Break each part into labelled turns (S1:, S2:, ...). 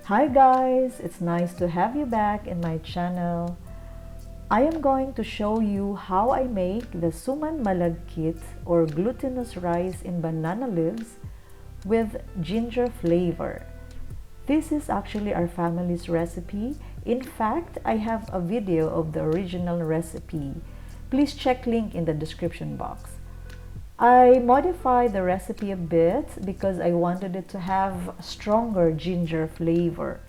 S1: Hi guys, it's nice to have you back in my channel. I am going to show you how I make the Suman Malagkit or glutinous rice in banana leaves with ginger flavor. This is actually our family's recipe. In fact, I have a video of the original recipe. Please check link in the description box. I modified the recipe a bit because I wanted it to have stronger ginger flavor.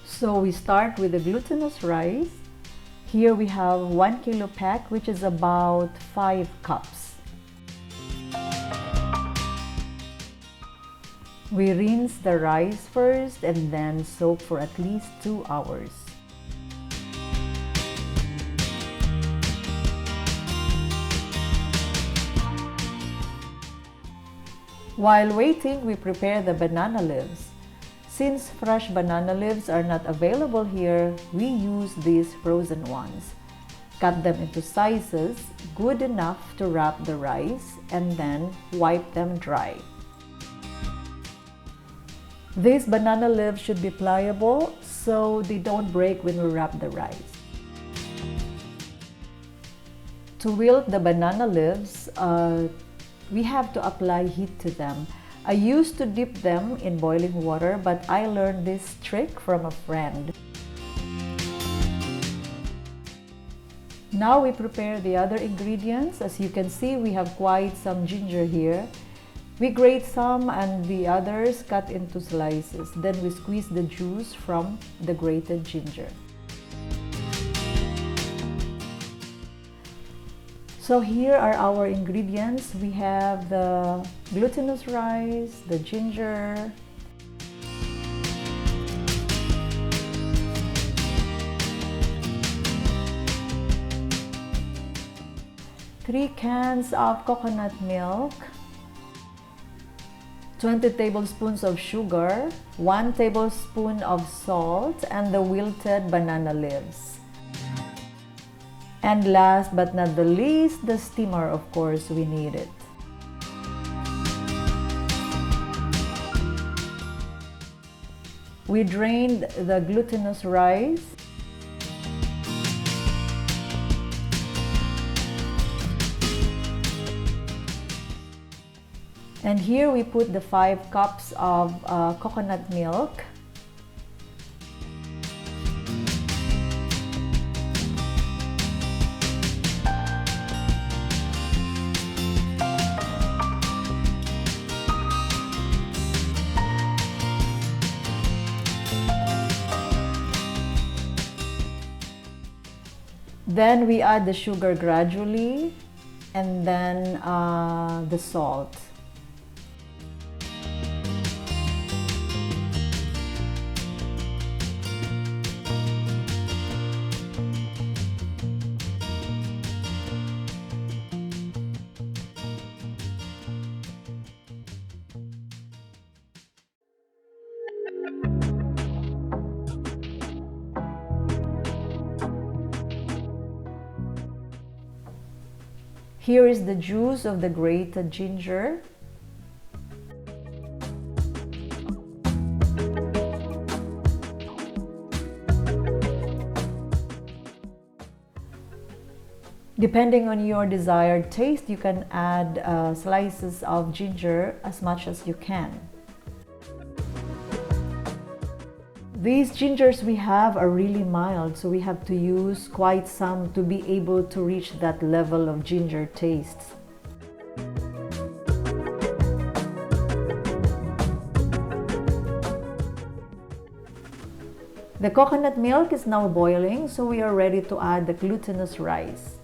S1: So we start with the glutinous rice. Here we have 1 kilo pack, which is about 5 cups. We rinse the rice first and then soak for at least 2 hours. While waiting, we prepare the banana leaves. Since fresh banana leaves are not available here, we use these frozen ones. Cut them into sizes good enough to wrap the rice and then wipe them dry. These banana leaves should be pliable so they don't break when we wrap the rice. To wilt the banana leaves, we have to apply heat to them. I used to dip them in boiling water, but I learned this trick from a friend. Now we prepare the other ingredients. As you can see, we have quite some ginger here. We grate some and the others cut into slices. Then we squeeze the juice from the grated ginger. So here are our ingredients. We have the glutinous rice, the ginger, three cans of coconut milk, 20 tablespoons of sugar, 1 tablespoon of salt, and the wilted banana leaves. And last but not the least, the steamer, of course, we need it. We drained the glutinous rice. And here we put the 5 cups of coconut milk. Then we add the sugar gradually and then the salt. Here is the juice of the grated ginger. Depending on your desired taste, you can add slices of ginger as much as you can. These gingers we have are really mild, so we have to use quite some to be able to reach that level of ginger taste. The coconut milk is now boiling, so we are ready to add the glutinous rice.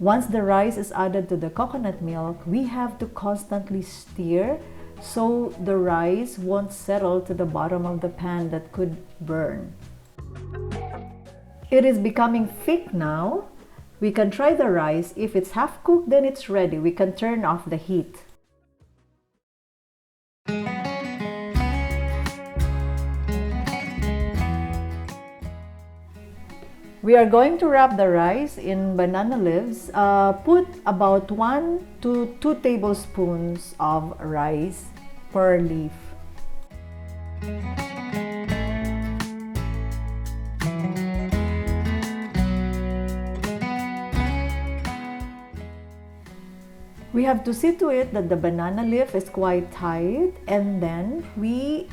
S1: Once the rice is added to the coconut milk, we have to constantly stir so the rice won't settle to the bottom of the pan that could burn. It is becoming thick now. We can try the rice. If it's half cooked, then it's ready. We can turn off the heat. We are going to wrap the rice in banana leaves. Put about 1 to 2 tablespoons of rice per leaf. We have to see to it that the banana leaf is quite tight, and then we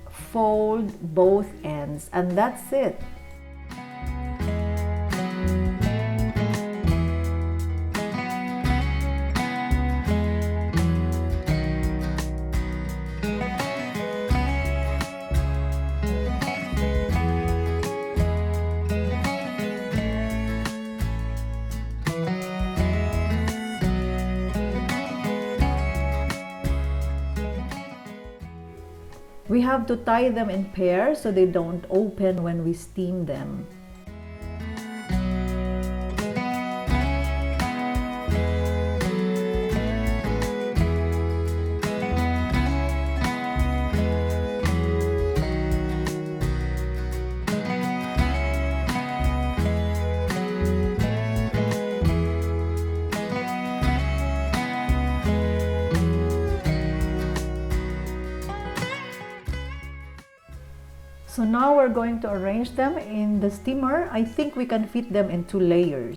S1: fold both ends, and that's it. We have to tie them in pairs so they don't open when we steam them. So now we're going to arrange them in the steamer. I think we can fit them in 2 layers.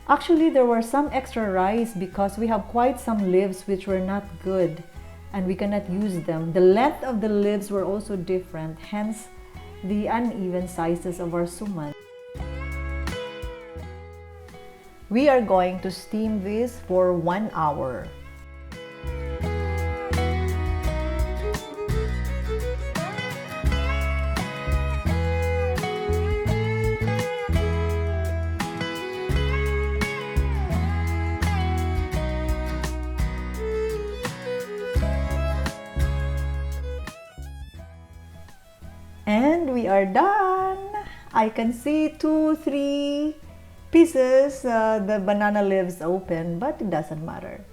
S1: Actually, there were some extra rice because we have quite some leaves which were not good and we cannot use them. The length of the leaves were also different, hence the uneven sizes of our suman. We are going to steam this for 1 hour. And we are done. I can see 2-3 pieces, the banana leaves open, but it doesn't matter.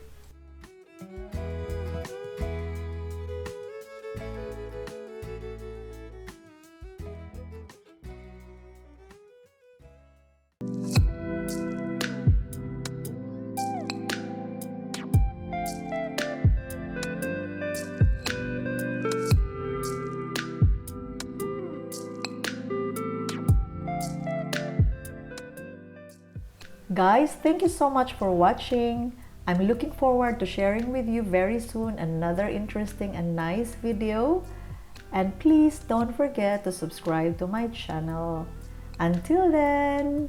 S1: Guys, thank you so much for watching. I'm looking forward to sharing with you very soon another interesting and nice video. And please don't forget to subscribe to my channel. Until then,